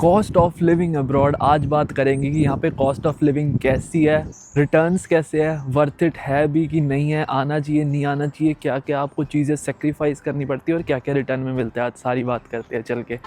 Cost of living abroad. आज बात करेंगे कि यहाँ पे कॉस्ट ऑफ लिविंग कैसी है, रिटर्न्स कैसे है, वर्थ इट है भी कि नहीं है, आना चाहिए नहीं आना चाहिए, क्या क्या आपको चीज़ें सेक्रीफाइस करनी पड़ती है और क्या क्या रिटर्न में मिलता है। आज सारी बात करते हैं चल के।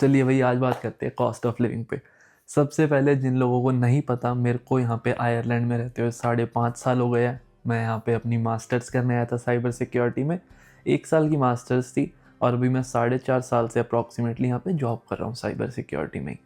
चलिए भाई, आज बात करते हैं कॉस्ट ऑफ लिविंग पे। सबसे पहले जिन लोगों को नहीं पता, मेरे को यहाँ पे आयरलैंड में रहते हुए 5.5 साल हो गए हैं। मैं यहाँ पे अपनी मास्टर्स करने आया था साइबर सिक्योरिटी में। 1 साल की मास्टर्स थी और अभी मैं 4.5 साल से अप्रॉक्सीमेटली यहाँ पे जॉब कर रहा हूँ साइबर सिक्योरिटी में ही।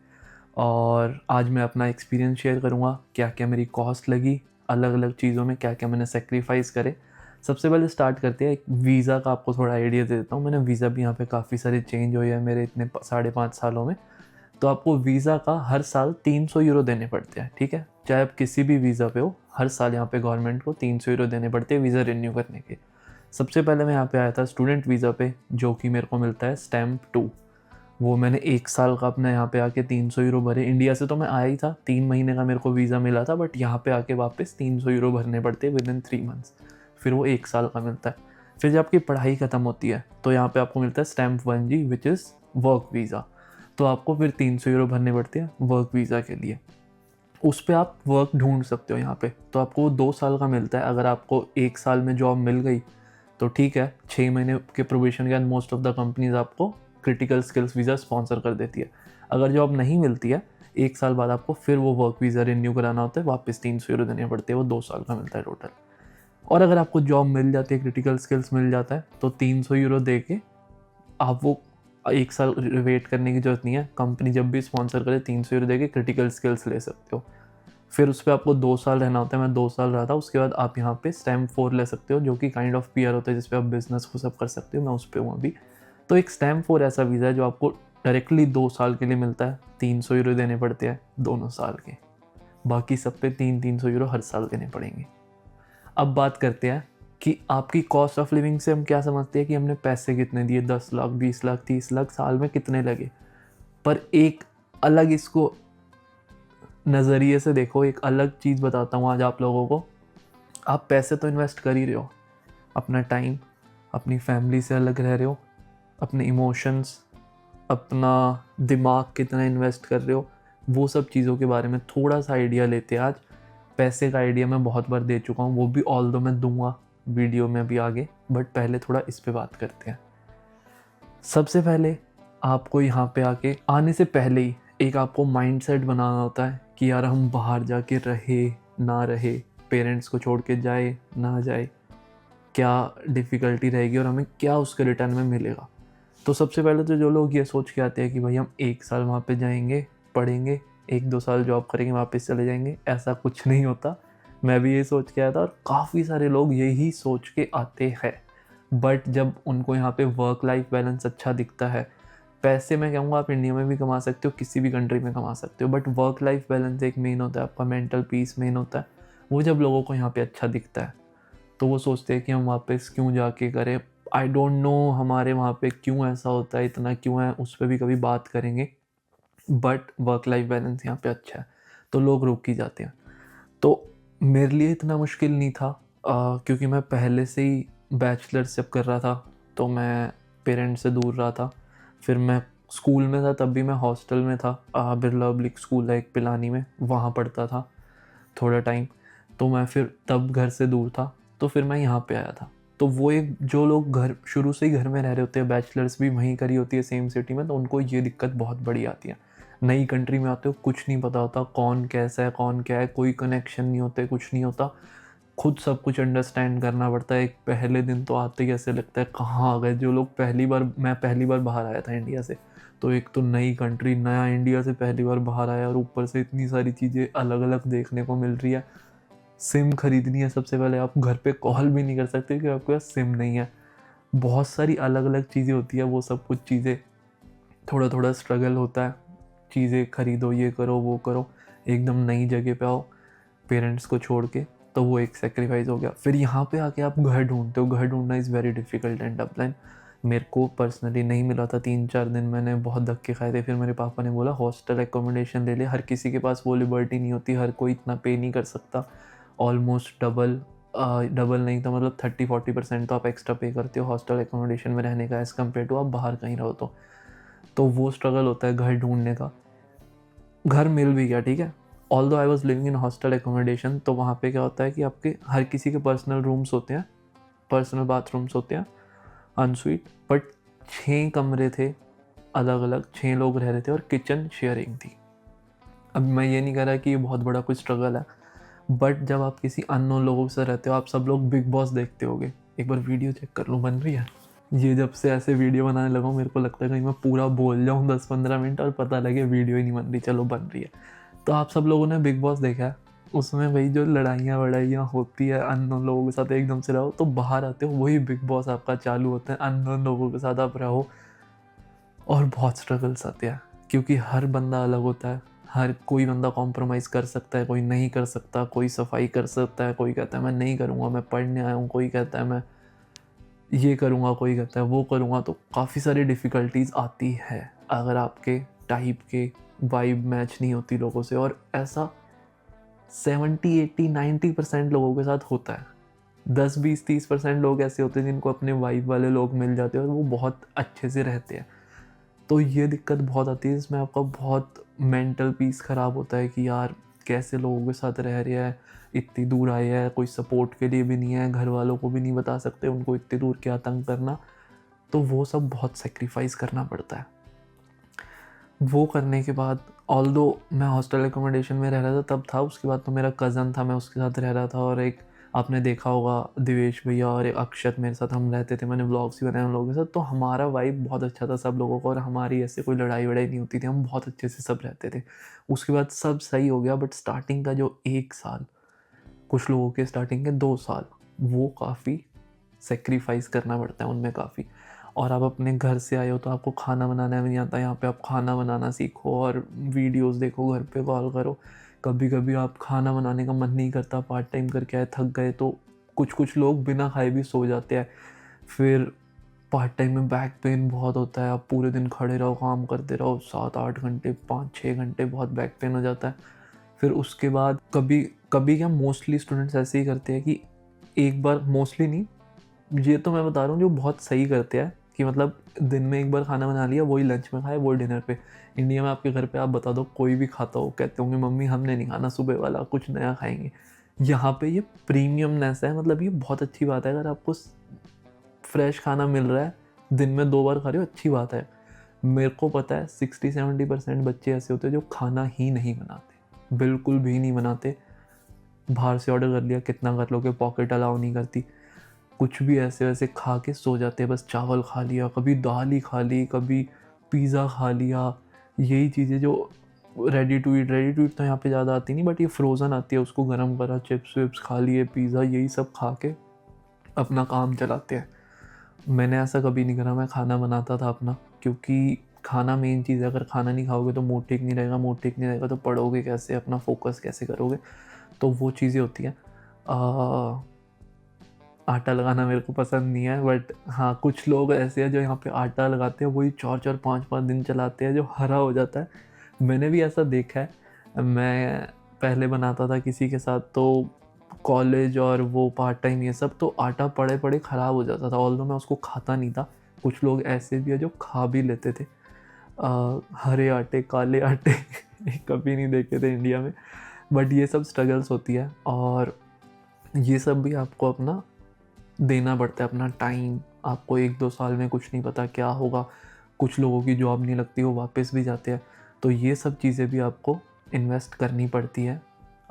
और आज मैं अपना एक्सपीरियंस शेयर करूँगा, क्या क्या मेरी कॉस्ट लगी अलग अलग चीज़ों में, क्या क्या मैंने सेक्रीफाइस करे। सबसे पहले स्टार्ट करते हैं एक वीज़ा का, आपको थोड़ा आइडिया दे देता हूँ। मैंने वीज़ा भी यहाँ पे काफ़ी सारे चेंज हुए हैं मेरे इतने 5.5 सालों में। तो आपको वीज़ा का हर साल 300 यूरो देने पड़ते हैं, ठीक है। चाहे आप किसी भी वीज़ा पे हो, हर साल यहाँ पे गवर्नमेंट को 300 यूरो देने पड़ते हैं वीज़ा रिन्यू करने के। सबसे पहले मैं यहाँ पे आया था स्टूडेंट वीज़ा पे, जो कि मेरे को मिलता है स्टैम्प 2। वो मैंने 1 साल का अपना यहाँ पे आके 300 यूरो भरे। इंडिया से तो मैं आया ही था, 3 महीने का मेरे को वीज़ा मिला था, बट यहाँ पे आके वापस 300 यूरो भरने पड़ते हैं विद इन 3 मंथ्स। फिर वो 1 साल का मिलता है। फिर जब आपकी पढ़ाई ख़त्म होती है तो यहाँ पे आपको मिलता है stamp 1G, which is work visa. तो आपको फिर 300 यूरो भरने पड़ते हैं वर्क वीज़ा के लिए। उस पर आप वर्क ढूंढ सकते हो यहाँ पे। तो आपको 2 साल का मिलता है। अगर आपको 1 साल में जॉब मिल गई तो ठीक है, 6 महीने के प्रोबेशन के बाद मोस्ट ऑफ द कंपनीज आपको क्रिटिकल स्किल्स वीज़ा स्पॉन्सर कर देती है। अगर जॉब नहीं मिलती है, 1 साल बाद आपको फिर वो वर्क वीज़ा रिन्यू कराना होता है, वापस 300 यूरो देने पड़ते हैं। वो 2 साल का मिलता है टोटल। और अगर आपको जॉब मिल जाती है, क्रिटिकल स्किल्स मिल जाता है, तो 300 यूरो दे के आप वो 1 साल वेट करने की जरूरत नहीं है। कंपनी जब भी स्पॉन्सर करे 300 यूरो दे के क्रिटिकल स्किल्स ले सकते हो। फिर उस पर आपको 2 साल रहना होता है। मैं 2 साल रहा था। उसके बाद आप यहाँ पे स्टैम्प 4 ले सकते हो, जो कि काइंड ऑफ पीआर होता है, जिसपे आप बिजनेस को सब कर सकते हो। मैं उस पर हूँ अभी। तो एक स्टैम्प 4 ऐसा वीज़ा है जो आपको डायरेक्टली 2 साल के लिए मिलता है। 300 यूरो देने पड़ते हैं दोनों साल के। बाकी सब पे 300 यूरो हर साल देने पड़ेंगे। अब बात करते हैं कि आपकी कॉस्ट ऑफ लिविंग से हम क्या समझते हैं कि हमने पैसे कितने दिए, 10 लाख, 20 लाख, 30 लाख, साल में कितने लगे। पर एक अलग इसको नज़रिए से देखो, एक अलग चीज़ बताता हूँ आज आप लोगों को। आप पैसे तो इन्वेस्ट कर ही रहे हो, अपना टाइम, अपनी फैमिली से अलग रह रहे हो, अपने इमोशंस, अपना दिमाग कितना इन्वेस्ट कर रहे हो, वो सब चीज़ों के बारे में थोड़ा सा आइडिया लेते हैं आज। पैसे का आइडिया मैं बहुत बार दे चुका हूँ, वो भी ऑल दो मैं दूंगा वीडियो में भी आगे, बट पहले थोड़ा इस पे बात करते हैं। सबसे पहले आपको यहाँ पे आके आने से पहले ही एक आपको माइंडसेट बनाना होता है कि यार हम बाहर जाके रहे ना रहे, पेरेंट्स को छोड़ के जाए ना जाए, क्या डिफ़िकल्टी रहेगी और हमें क्या उसके रिटर्न में मिलेगा। तो सबसे पहले तो जो लोग ये सोच के आते हैं कि भाई हम 1 साल वहाँ पे जाएंगे, पढ़ेंगे, 1-2 साल जॉब करेंगे, वापस चले जाएंगे, ऐसा कुछ नहीं होता। मैं भी ये सोच के आया था और काफ़ी सारे लोग यही सोच के आते हैं। बट जब उनको यहाँ पे वर्क लाइफ बैलेंस अच्छा दिखता है, पैसे मैं कहूँगा आप इंडिया में भी कमा सकते हो, किसी भी कंट्री में कमा सकते हो, बट वर्क लाइफ बैलेंस एक मेन होता है, आपका मेंटल पीस मेन होता है। वो जब लोगों को यहाँ पे अच्छा दिखता है तो वो सोचते हैं कि हम वापस क्यों जाके करें। आई डोंट नो हमारे वहाँ पे क्यों ऐसा होता है, इतना क्यों है, उस पर भी कभी बात करेंगे। बट वर्क लाइफ बैलेंस यहाँ पे अच्छा है तो लोग रुक ही जाते हैं। तो मेरे लिए इतना मुश्किल नहीं था, क्योंकि मैं पहले से ही बैचलर्स जब कर रहा था तो मैं पेरेंट्स से दूर रहा था। फिर मैं स्कूल में था तब भी मैं हॉस्टल में था, बिरला पब्लिक स्कूल है एक पिलानी में, वहाँ पढ़ता था थोड़ा टाइम। तो मैं फिर तब घर से दूर था, तो फिर मैं यहाँ पे आया था। तो वो एक जो लोग घर शुरू से ही घर में रह रहे होते हैं, बैचलर्स भी वहीं करी होती है सेम सिटी में, तो उनको ये दिक्कत बहुत बड़ी आती है। नई कंट्री में आते हो, कुछ नहीं पता होता कौन कैसा है कौन क्या है, कोई कनेक्शन नहीं होते, कुछ नहीं होता, खुद सब कुछ अंडरस्टैंड करना पड़ता है। एक पहले दिन तो आते ही ऐसे लगता है कहाँ आ गए। जो लोग पहली बार, मैं पहली बार बाहर आया था इंडिया से, तो एक तो नई कंट्री, नया इंडिया से पहली बार बाहर आया और ऊपर से इतनी सारी चीज़ें अलग अलग देखने को मिल रही है। सिम खरीदनी है सबसे पहले, आप घर पे कॉल भी नहीं कर सकते क्योंकि आपके पास सिम नहीं है। बहुत सारी अलग अलग चीज़ें होती है, वो सब कुछ चीज़ें थोड़ा थोड़ा स्ट्रगल होता है। चीज़ें खरीदो, ये करो वो करो, एकदम नई जगह पे आओ पेरेंट्स को छोड़ के, तो वो एक सेक्रीफाइस हो गया। फिर यहाँ पे आके आप घर ढूंढते हो, घर ढूंढना इज़ वेरी डिफिकल्ट एंड डबलाइन। मेरे को पर्सनली नहीं मिला था, 3-4 दिन मैंने बहुत धक्के खाए थे। फिर मेरे पापा ने बोला हॉस्टल एकोमोडेशन ले ले, हर किसी के पास वो लिबर्टी नहीं होती, हर कोई इतना पे नहीं कर सकता। ऑलमोस्ट डबल नहीं तो मतलब 30-40% तो आप एक्स्ट्रा पे करते हो हॉस्टल एकोमोडेशन में रहने का एज़ कम्पेयर टू आप बाहर कहीं रहो तो वो स्ट्रगल होता है घर ढूंढने का। घर मिल भी गया, ठीक है। Although I was living in hostel accommodation, तो वहाँ पे क्या होता है कि आपके हर किसी के पर्सनल रूम्स होते हैं, पर्सनल बाथरूम्स होते हैं अनस्वीट, बट 6 कमरे थे अलग अलग, 6 लोग रह रहे थे और किचन शेयरिंग थी। अब मैं ये नहीं कह रहा कि ये बहुत बड़ा कोई स्ट्रगल है, बट जब आप किसी अननोन लोगों से रहते हो, आप सब लोग बिग बॉस देखते होगे, एक बार वीडियो चेक कर लो बन रही है। ये जब से ऐसे वीडियो बनाने लगा हूँ मेरे को लगता है कहीं मैं पूरा बोल जाऊँ 10-15 मिनट और पता लगे वीडियो ही नहीं बन रही, चलो बन रही है। तो आप सब लोगों ने बिग बॉस देखा है, उसमें वही जो लड़ाइयाँ वड़ाइयाँ होती है अननोन लोगों के साथ, एकदम से रहो तो बाहर आते हो वही बिग बॉस आपका चालू होता है, अननोन लोगों के साथ आप रहो और बहुत स्ट्रगल्स आते हैं क्योंकि हर बंदा अलग होता है। हर कोई बंदा कॉम्प्रोमाइज़ कर सकता है, कोई नहीं कर सकता, कोई सफाई कर सकता है, कोई कहता है मैं नहीं करूँगा, मैं पढ़ने आया हूँ, कोई कहता है मैं ये करूँगा, कोई कहता है वो करूँगा। तो काफ़ी सारी डिफ़िकल्टीज़ आती है अगर आपके टाइप के वाइब मैच नहीं होती लोगों से, और ऐसा 70-80-90% लोगों के साथ होता है। 10-20-30% लोग ऐसे होते हैं जिनको अपने वाइब वाले लोग मिल जाते हैं और वो बहुत अच्छे से रहते हैं। तो ये दिक्कत बहुत आती है, इसमें आपका बहुत मेंटल पीस ख़राब होता है कि यार कैसे लोगों के साथ रह रहे हैं, इतनी दूर आए हैं, कोई सपोर्ट के लिए भी नहीं है, घर वालों को भी नहीं बता सकते उनको इतनी दूर क्या तंग करना। तो वो सब बहुत सेक्रीफाइस करना पड़ता है। वो करने के बाद ऑल्दो मैं हॉस्टल एकोमोडेशन में रह रहा था तब था, उसके बाद तो मेरा कज़न था, मैं उसके साथ रह रहा था, और एक आपने देखा होगा दिवेश भैया और एक अक्षत मेरे साथ हम रहते थे, मैंने व्लॉग्स भी बनाए उन लोगों के साथ। तो हमारा वाइब बहुत अच्छा था सब लोगों का और हमारी ऐसे कोई लड़ाई वड़ाई नहीं होती थी, हम बहुत अच्छे से सब रहते थे। उसके बाद सब सही हो गया, बट स्टार्टिंग का जो 1 साल, कुछ लोगों के स्टार्टिंग के 2 साल, वो काफ़ी सेक्रीफाइस करना पड़ता है उनमें काफ़ी। और आप अपने घर से आए हो तो आपको खाना बनाना भी नहीं आता, यहाँ पे आप खाना बनाना सीखो और वीडियोस देखो, घर पे कॉल करो। कभी कभी आप खाना बनाने का मन नहीं करता, पार्ट टाइम करके आए थक गए, तो कुछ कुछ लोग बिना खाए भी सो जाते हैं। फिर पार्ट टाइम में बैक पेन बहुत होता है, आप पूरे दिन खड़े रहो, काम करते रहो 7-8 घंटे, 5-6 घंटे, बहुत बैक पेन हो जाता है। फिर उसके बाद कभी कभी क्या, मोस्टली स्टूडेंट्स ऐसे ही करते हैं कि एक बार, मोस्टली नहीं, ये तो मैं बता रहा हूँ जो बहुत सही करते हैं कि मतलब दिन में एक बार खाना बना लिया, वही लंच में खाए, वही डिनर पे। इंडिया में आपके घर पे आप बता दो कोई भी खाता हो, कहते होंगे मम्मी हमने नहीं खाना सुबह वाला, कुछ नया खाएंगे। यहाँ पे ये प्रीमियमनेस है, मतलब ये बहुत अच्छी बात है। अगर आपको फ्रेश खाना मिल रहा है, दिन में 2 बार खा रहे हो, अच्छी बात है। मेरे को पता है 60-70% बच्चे ऐसे होते हैं जो खाना ही नहीं बनाते, बिल्कुल भी नहीं बनाते। बाहर से ऑर्डर कर लिया, कितना कर लोगे, पॉकेट अलाउ नहीं करती, कुछ भी ऐसे वैसे खा के सो जाते हैं। बस चावल खा लिया, कभी दाल ही खा ली, कभी पिज़्ज़ा खा लिया। यही चीज़ें जो रेडी टू ईट तो यहाँ पे ज़्यादा आती नहीं, बट ये फ्रोज़न आती है, उसको गर्म करा, चिप्स विप्स खा लिए, पिज़्ज़ा, यही सब खा के अपना काम चलाते हैं। मैंने ऐसा कभी नहीं करा, मैं खाना बनाता था अपना, क्योंकि खाना मेन चीज़ है। अगर खाना नहीं खाओगे तो मूड ठीक नहीं रहेगा, मूड ठीक नहीं रहेगा तो पढ़ोगे कैसे, अपना फोकस कैसे करोगे। तो वो चीज़ें होती हैं। आटा लगाना मेरे को पसंद नहीं है, बट हाँ कुछ लोग ऐसे हैं जो यहाँ पे आटा लगाते हैं, वही 4-4 5-5 दिन चलाते हैं, जो हरा हो जाता है। मैंने भी ऐसा देखा है। मैं पहले बनाता था किसी के साथ, तो कॉलेज और वो पार्ट टाइम ये सब, तो आटा पड़े पड़े ख़राब हो जाता था, ऑल्दो मैं उसको खाता नहीं था। कुछ लोग ऐसे भी है जो खा भी लेते थे। हरे आटे, काले आटे कभी नहीं देखे थे इंडिया में। बट ये सब स्ट्रगल्स होती है, और ये सब भी आपको अपना देना पड़ता है, अपना टाइम। आपको 1-2 साल में कुछ नहीं पता क्या होगा। कुछ लोगों की जॉब नहीं लगती, वो वापस भी जाते हैं। तो ये सब चीज़ें भी आपको इन्वेस्ट करनी पड़ती है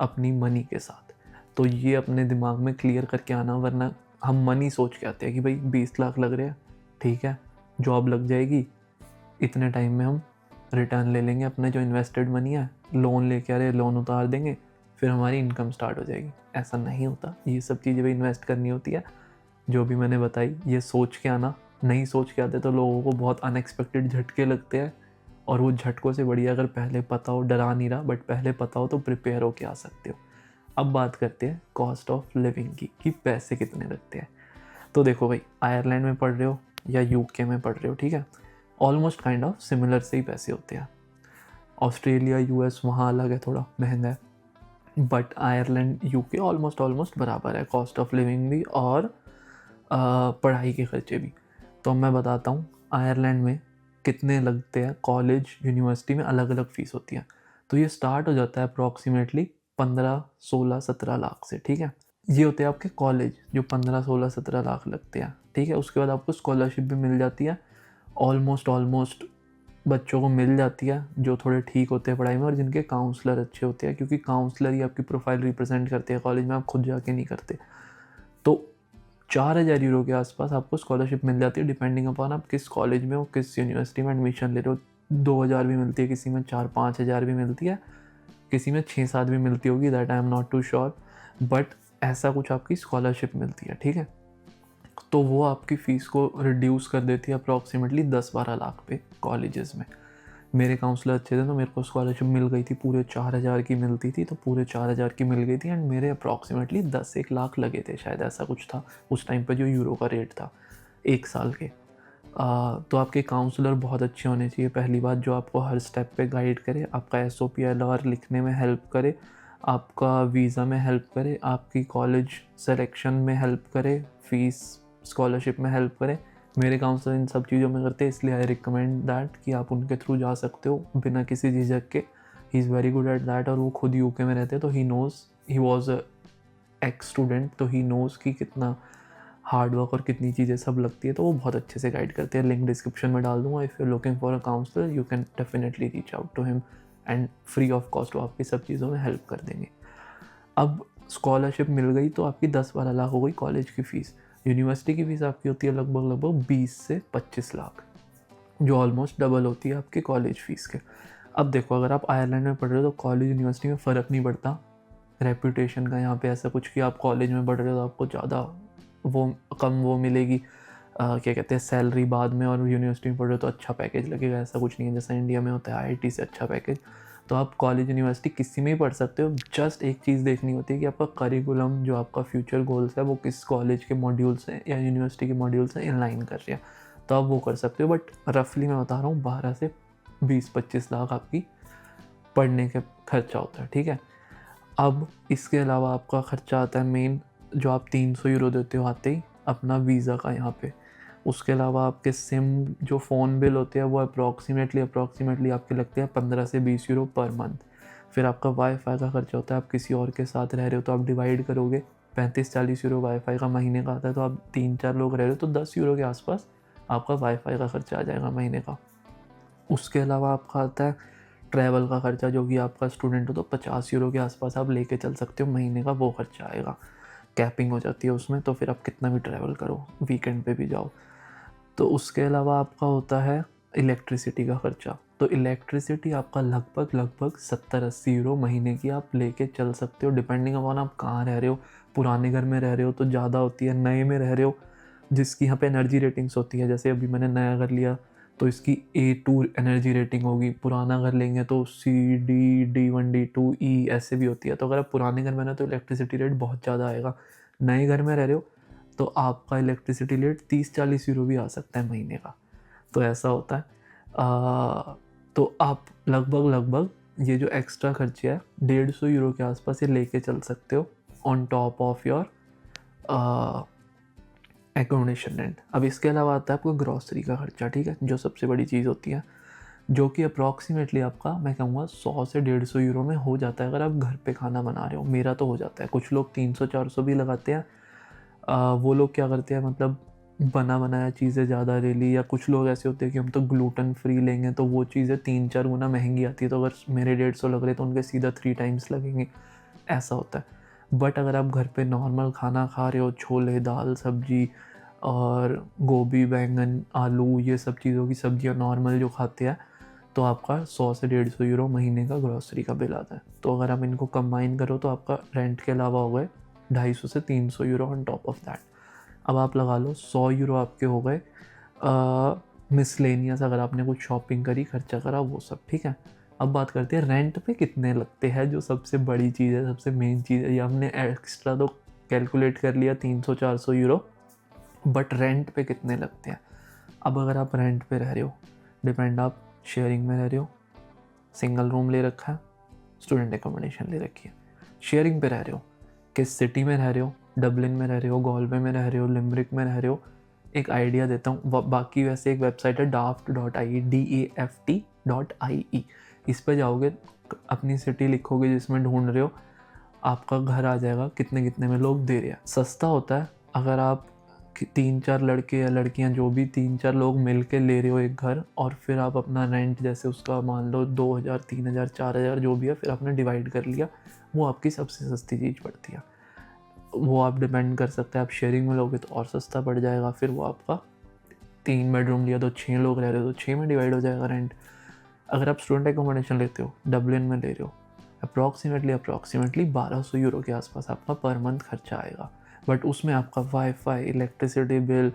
अपनी मनी के साथ। तो ये अपने दिमाग में क्लियर करके आना, वरना हम मनी सोच के आते हैं कि भाई 20 लाख लग रहे हैं, ठीक है, जॉब लग जाएगी, इतने टाइम में हम रिटर्न ले लेंगे अपने जो इन्वेस्टेड मनी है, लोन लेके आ रहे, लोन उतार देंगे, फिर हमारी इनकम स्टार्ट हो जाएगी। ऐसा नहीं होता, ये सब चीज़ें भी इन्वेस्ट करनी होती है। जो भी मैंने बताई, ये सोच के आना, नहीं सोच के आते तो लोगों को बहुत अनएक्सपेक्टेड झटके लगते हैं। और वो झटकों से बढ़िया अगर पहले पता हो, डरा नहीं रहा, बट पहले पता हो तो प्रिपेयर होके आ सकते हो। अब बात करते हैं कॉस्ट ऑफ लिविंग की, कि पैसे कितने लगते हैं। तो देखो भाई, आयरलैंड में पढ़ रहे हो या यूके में पढ़ रहे हो, ठीक है, ऑलमोस्ट काइंड ऑफ सिमिलर से ही पैसे होते हैं। ऑस्ट्रेलिया, यूएस, वहाँ अलग है, थोड़ा महंगा है। बट आयरलैंड यूके ऑलमोस्ट बराबर है, कॉस्ट ऑफ लिविंग भी और पढ़ाई के खर्चे भी। तो मैं बताता हूँ आयरलैंड में कितने लगते हैं। कॉलेज यूनिवर्सिटी में अलग अलग फ़ीस होती है। तो ये स्टार्ट हो जाता है अप्रॉक्सीमेटली 15-16-17 लाख से, ठीक है। ये होते हैं आपके कॉलेज जो 15-16-17 लाख लगते हैं, ठीक है। उसके बाद आपको स्कॉलरशिप भी मिल जाती है, ऑलमोस्ट बच्चों को मिल जाती है जो थोड़े ठीक होते हैं पढ़ाई में और जिनके काउंसलर अच्छे होते हैं, क्योंकि काउंसलर ही आपकी प्रोफाइल रिप्रेजेंट करते हैं कॉलेज में, आप खुद जाके नहीं करते। तो 4,000 यूरो के आसपास आपको स्कॉलरशिप मिल जाती है, डिपेंडिंग अपॉन आप किस कॉलेज में हो, किस यूनिवर्सिटी में एडमिशन ले रहे हो। 2,000 भी मिलती है, किसी में 4-5 हज़ार भी मिलती है, किसी में 6-7 भी मिलती होगी, that I am not too sure, but ऐसा कुछ आपकी स्कॉलरशिप मिलती है, ठीक है। तो वो आपकी फ़ीस को रिड्यूस कर देती है अप्रॉक्सीमेटली 10-12 लाख पे कॉलेजेस में। मेरे काउंसलर अच्छे थे तो मेरे को स्कॉलरशिप मिल गई थी, पूरे 4,000 की मिलती थी, तो पूरे 4,000 की मिल गई थी एंड मेरे अप्रॉक्सीमेटली 10-1 लाख लगे थे शायद, ऐसा कुछ था उस टाइम पर जो यूरो का रेट था 1 साल के। तो आपके काउंसलर बहुत अच्छे होने चाहिए, पहली बात, जो आपको हर स्टेप पे गाइड करे, आपका SOPLR लिखने में हेल्प करे, आपका वीज़ा में हेल्प करे, आपकी कॉलेज सिलेक्शन में हेल्प करे, फ़ीस स्कॉलरशिप में हेल्प करे। मेरे काउंसलर इन सब चीज़ों में करते हैं, इसलिए आई रिकमेंड दैट कि आप उनके थ्रू जा सकते हो बिना किसी झिझक के। He is very good at that, और वो खुद यूके में रहते हैं, तो he knows, he was x student, तो ही नोज़ कि कितना हार्ड वर्क और कितनी चीज़ें सब लगती है, तो वो बहुत अच्छे से गाइड करते हैं। लिंक डिस्क्रिप्शन में डाल दूँगा, if you looking for a counsellor you can definitely reach out to him and free of cost वो आपकी सब चीज़ों में हेल्प कर देंगे। अब स्कॉलरशिप मिल गई तो आपकी 10-12 लाख हो गई कॉलेज की फ़ीस। यूनिवर्सिटी की फ़ीस आपकी होती है लगभग 20 से 25 लाख, जो ऑलमोस्ट डबल होती है आपकी कॉलेज फ़ीस के। अब देखो, अगर आप आयरलैंड में पढ़ रहे हो तो कॉलेज यूनिवर्सिटी में फ़र्क नहीं पड़ता रेपुटेशन का। यहाँ पे ऐसा कुछ कि आप कॉलेज में पढ़ रहे हो तो आपको ज़्यादा वो मिलेगी, क्या कहते हैं, सैलरी बाद में, और यूनिवर्सिटी में पढ़ रहे हो तो अच्छा पैकेज लगेगा, ऐसा कुछ नहीं है जैसा इंडिया में होता है IIT से अच्छा पैकेज। तो आप कॉलेज यूनिवर्सिटी किसी में ही पढ़ सकते हो, जस्ट एक चीज़ देखनी होती है कि आपका करिकुलम, जो आपका फ्यूचर गोल्स है, वो किस कॉलेज के मॉड्यूल से या यूनिवर्सिटी के मॉड्यूल से इनलाइन कर रहे हैं, तो आप वो कर सकते हो। बट रफली मैं बता रहा हूँ 12 से 20-25 लाख आपकी पढ़ने के खर्चा होता है, ठीक है। अब इसके अलावा आपका खर्चा आता है मेन, जो आप 300 यूरो देते हो आते ही अपना वीज़ा का यहाँ पे। उसके अलावा आपके सिम जो फ़ोन बिल होते हैं वो अप्रॉक्सीमेटली आपके लगते हैं 15 से 20 यूरो पर मंथ। फिर आपका वाईफाई का खर्चा होता है, आप किसी और के साथ रह रहे हो तो आप डिवाइड करोगे, 35-40 यूरो वाईफाई का महीने का आता है, तो आप 3-4 लोग रह रहे हो तो 10 यूरो के आसपास आपका वाईफाई का खर्चा आ जाएगा महीने का। उसके अलावा आपका आता है ट्रैवल का खर्चा, जो कि आपका स्टूडेंट हो तो 50 यूरो के आसपास आप लेके चल सकते हो महीने का, वो खर्चा आएगा। कैपिंग हो जाती है उसमें, तो फिर आप कितना भी ट्रैवल करो, वीकेंड पे भी जाओ। तो उसके अलावा आपका होता है इलेक्ट्रिसिटी का खर्चा। तो इलेक्ट्रिसिटी आपका लगभग 70-80 यूरो महीने की आप लेके चल सकते हो, डिपेंडिंग अपॉन आप कहाँ रह रहे हो। पुराने घर में रह रहे हो तो ज़्यादा होती है, नए में रह रहे हो जिसकी यहाँ पे एनर्जी रेटिंग्स होती है, जैसे अभी मैंने नया घर लिया तो इसकी A2 एनर्जी रेटिंग होगी, पुराना घर लेंगे तो CD, D1, D2, E ऐसे भी होती है। तो अगर आप पुराने घर में ना तो इलेक्ट्रिसिटी रेट बहुत ज़्यादा आएगा। नए घर में रह रहे हो तो आपका इलेक्ट्रिसिटी रेट 30-40 यूरो भी आ सकता है महीने का, तो ऐसा होता है। तो आप लगभग ये जो एक्स्ट्रा खर्चे है 150 यूरो के आसपास ये लेके चल सकते हो on top of your accommodation rent. अब इसके अलावा आता है आपको ग्रॉसरी का खर्चा, ठीक है, जो सबसे बड़ी चीज़ होती है, जो कि अप्रॉक्सीमेटली आपका मैं कहूँगा 100 से 150 यूरो में हो जाता है अगर आप घर पे खाना बना रहे हो। मेरा तो हो जाता है, कुछ लोग 300-400 भी लगाते हैं। वो लोग क्या करते हैं, मतलब बना बनाया चीज़ें ज़्यादा ले ली, या कुछ लोग ऐसे होते हैं कि हम तो ग्लूटेन फ्री लेंगे तो वो चीज़ें 3-4 गुना महंगी आती है, तो अगर मेरे 150 लग रहे तो उनके सीधा 3 टाइम्स लगेंगे, ऐसा होता है। बट अगर आप घर पे नॉर्मल खाना खा रहे हो, छोले दाल सब्जी और गोभी बैंगन आलू ये सब चीज़ों की सब्जियां नॉर्मल जो खाते हैं, तो आपका 100 से 150 यूरो महीने का ग्रॉसरी का बिल आता है। तो अगर आप इनको कंबाइन करो तो आपका रेंट के अलावा हो गए 250 से 300 euro on top of that. अब आप लगा लो 100 यूरो आपके हो गए मिसलेनियस, अगर आपने कुछ शॉपिंग करी, खर्चा करा, वो सब, ठीक है। अब बात करते हैं रेंट पे कितने लगते हैं, जो सबसे बड़ी चीज़ है, सबसे मेन चीज़ है। ये हमने एक्स्ट्रा तो कैलकुलेट कर लिया 300-400 यूरो, बट रेंट पे कितने लगते हैं। अब अगर आप रेंट पे रह रहे हो, डिपेंड, आप शेयरिंग में रह रहे हो, सिंगल रूम ले रखा है, स्टूडेंट एकोमोडेशन ले रखी है, शेयरिंग पे रह रहे हो, किस सिटी में रह रहे हो, डबलिन में रह रहे हो, गॉलवे में रह रहे हो, लिमरिक में रह रहे हो, एक आइडिया देता हूँ। बाकी वैसे एक वेबसाइट है daft.ie, DAFT.ie, इस पे जाओगे, अपनी सिटी लिखोगे जिसमें ढूंढ रहे हो, आपका घर आ जाएगा कितने कितने में लोग दे रहे हैं। सस्ता होता है अगर आप 3-4 लड़के या लड़कियां जो भी 3-4 लोग मिल के ले रहे हो एक घर, और फिर आप अपना रेंट जैसे उसका मान लो 2000, 3000, 4000 जो भी है, फिर आपने डिवाइड कर लिया, वो आपकी सबसे सस्ती चीज़ पड़ती है। वो आप डिपेंड कर सकते हैं, आप शेयरिंग में लोगे तो और सस्ता पड़ जाएगा, फिर वो आपका 3 बेडरूम लिया तो 6 लोग रह रहे हो तो 6 में डिवाइड हो जाएगा रेंट। अगर आप स्टूडेंट एकोमोडेशन लेते हो, डबलिन में ले रहे हो, अप्रॉक्सीमेटली 1200 यूरो के आसपास आपका पर मंथ खर्चा आएगा। बट उसमें आपका वाईफाई, इलेक्ट्रिसिटी बिल,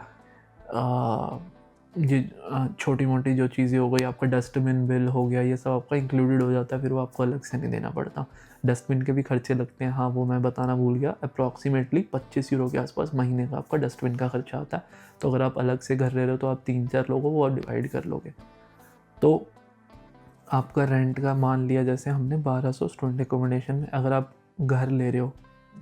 ये छोटी मोटी जो चीज़ें हो गई, आपका डस्टबिन बिल हो गया, ये सब आपका इंक्लूडेड हो जाता है, फिर वो आपको अलग से नहीं देना पड़ता। डस्टबिन के भी खर्चे लगते हैं, हाँ वो मैं बताना भूल गया, अप्रॉक्सीमेटली 25 यूरो के आसपास महीने का आपका डस्टबिन का खर्चा आता है। तो अगर आप अलग से घर रह रहे हो तो आप 3-4 लोगों को और डिवाइड कर लोगे, तो आपका रेंट का मान लिया जैसे हमने 1200 स्टूडेंट एकोमोडेशन में। अगर आप घर ले रहे हो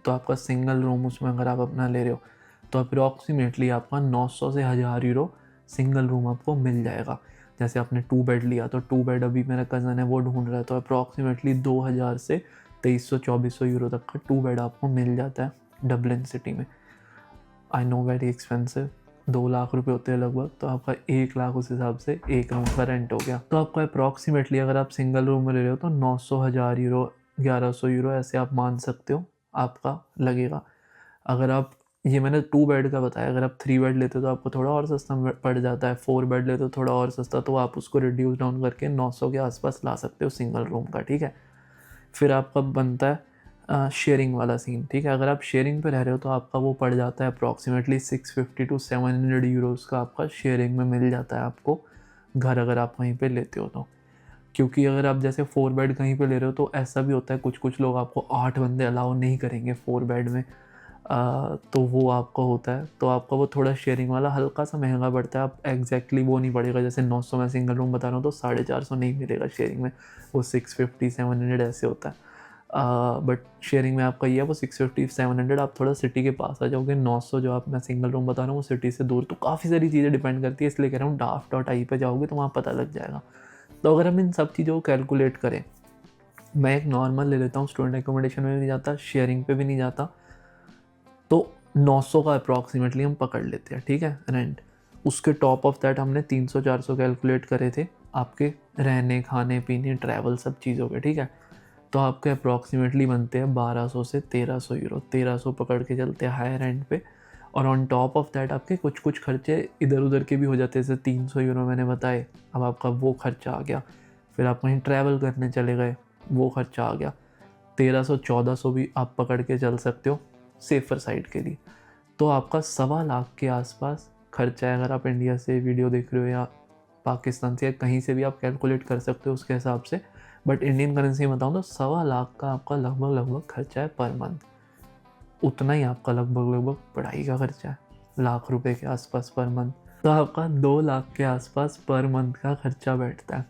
तो आपका सिंगल रूम उसमें अगर आप अपना ले रहे हो तो अप्रॉक्सीमेटली आपका 900 से 1000 यूरो सिंगल रूम आपको मिल जाएगा। जैसे आपने 2 बेड लिया तो 2 बेड अभी मेरा कज़न है वो ढूंढ रहा है, तो अप्रॉक्सीमेटली 2000 से 2300-2400 यूरो तक का 2 बेड आपको मिल जाता है डबलिन सिटी में। I know very expensive, 2 lakh रुपए होते हैं लगभग, तो आपका 1 लाख उस हिसाब से एक रूम का रेंट हो गया। तो आपका अप्रॉक्सीमेटली अगर आप सिंगल रूम में ले रहे हो तो 900, 1000 यूरो, 1100 यूरो ऐसे आप मान सकते हो आपका लगेगा। अगर आप, ये मैंने 2 बेड का बताया, अगर आप 3 बेड लेते हो तो आपको थोड़ा और सस्ता पड़ जाता है, 4 बेड लेते हो थोड़ा और सस्ता, तो आप उसको रिड्यूस डाउन करके 900 के आसपास ला सकते हो सिंगल रूम का, ठीक है। फिर आपका बनता है शेयरिंग वाला सीन, ठीक है। अगर आप शेयरिंग पे रह रहे हो तो आपका वो पड़ जाता है अप्रॉक्सीमेटली 650 to 700 यूरोज़ का आपका शेयरिंग में मिल जाता है आपको घर, अगर आप वहीं पे लेते हो तो। क्योंकि अगर आप जैसे 4 बेड कहीं पे ले रहे हो तो ऐसा भी होता है, कुछ कुछ लोग आपको 8 बंदे अलाउ नहीं करेंगे 4 बेड में, तो वो आपका होता है, तो आपका वो थोड़ा शेयरिंग वाला हल्का सा महंगा पड़ता है। आप एग्जैक्टली वो नहीं पड़ेगा, जैसे 900 में सिंगल रूम बता रहा हूँ तो 450 नहीं मिलेगा शेयरिंग में, वो 650-700 ऐसे होता है। बट शेयरिंग में आपका ये है, वो 650-700, आप थोड़ा सिटी के पास आ जाओगे। 900 जो आप मैं सिंगल रूम बता रहा हूँ वो सिटी से दूर, तो काफ़ी सारी चीज़ें डिपेंड करती है, इसलिए कह रहा हूँ daft.ie पे जाओगे तो वहाँ पता लग जाएगा। तो अगर हम इन सब चीज़ों को कैलकुलेट करें, मैं एक नॉर्मल ले लेता हूँ, स्टूडेंट एकोमोडेशन में भी नहीं जाता, शेयरिंग पे भी नहीं जाता, तो 900 का अप्रॉक्सीमेटली हम पकड़ लेते हैं, ठीक है, रेंट। उसके टॉप ऑफ दैट हमने 300-400 कैलकुलेट करे थे आपके रहने, खाने पीने, ट्रैवल, सब चीज़ों के, ठीक है। तो आपके अप्रॉक्सीमेटली बनते हैं 1200 से 1300 यूरो, 1300 पकड़ के चलते हैं हाई रेंट पे। और ऑन टॉप ऑफ दैट आपके कुछ कुछ खर्चे इधर उधर के भी हो जाते हैं, जैसे 300 यूरो मैंने बताए, अब आपका वो खर्चा आ गया। फिर आप कहीं ट्रैवल करने चले गए, वो खर्चा आ गया। 1300-1400 भी आप पकड़ के चल सकते हो सेफर साइड के लिए। तो आपका 1.25 लाख के आसपास खर्चा है, अगर आप इंडिया से वीडियो देख रहे हो या पाकिस्तान से या कहीं से भी आप कैलकुलेट कर सकते हो उसके हिसाब से। बट इंडियन करेंसी में बताऊँ तो 1.25 लाख का आपका लगभग खर्चा है पर मंथ। उतना ही आपका लगभग पढ़ाई का खर्चा है, लाख रुपए के आसपास पर मंथ। तो आपका 2 लाख के आसपास पर मंथ का खर्चा बैठता है,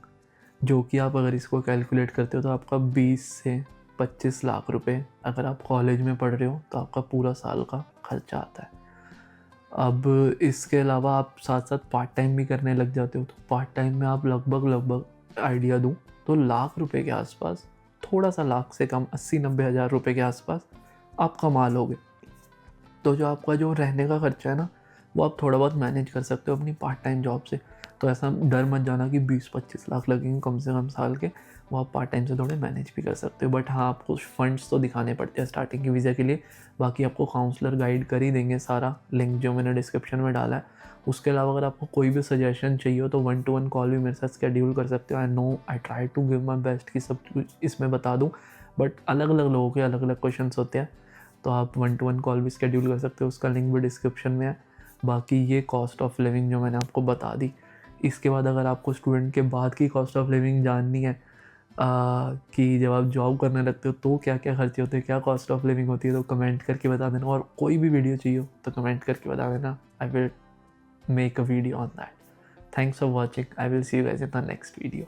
जो कि आप अगर इसको कैलकुलेट करते हो तो आपका 20 से 25 लाख रुपए, अगर आप कॉलेज में पढ़ रहे हो तो आपका पूरा साल का खर्चा आता है। अब इसके अलावा आप साथ साथ पार्ट टाइम भी करने लग जाते हो, तो पार्ट टाइम में आप लगभग आइडिया दूँ तो लाख रुपए के आसपास, थोड़ा सा लाख से कम 80-90 हज़ार रुपये के आसपास आप कमा लोगे। तो जो आपका जो रहने का खर्चा है ना, वो आप थोड़ा बहुत मैनेज कर सकते हो अपनी पार्ट टाइम जॉब से। तो ऐसा डर मत जाना कि 20-25 लाख लगेंगे कम से कम साल के, वो आप पार्ट टाइम से थोड़े मैनेज भी कर सकते हो। बट हाँ, आपको फंड्स तो दिखाने पड़ते हैं स्टार्टिंग की वीज़ा के लिए। बाकी आपको काउंसलर गाइड कर ही देंगे, सारा लिंक जो मैंने डिस्क्रिप्शन में डाला है। उसके अलावा अगर आपको कोई भी सजेशन चाहिए हो तो 1-to-1 कॉल भी मेरे साथ शेड्यूल कर सकते हो। I know I try to give my best कि सब कुछ इसमें बता दूँ, बट अलग अलग लोगों के अलग अलग क्वेश्चन होते हैं, तो आप 1-to-1 कॉल भी शेड्यूल कर सकते हो, उसका लिंक भी डिस्क्रिप्शन में है। बाकी ये कॉस्ट ऑफ लिविंग जो मैंने आपको बता दी, इसके बाद अगर आपको स्टूडेंट के बाद की कॉस्ट ऑफ लिविंग जाननी है, कि जब आप जॉब करने लगते हो तो क्या क्या खर्चे होते हैं, क्या कॉस्ट ऑफ लिविंग होती है, तो कमेंट करके बता देना। और कोई भी वीडियो चाहिए हो तो कमेंट करके बता देना, I will make a video on that. Thanks for watching, I will see you guys in the next video.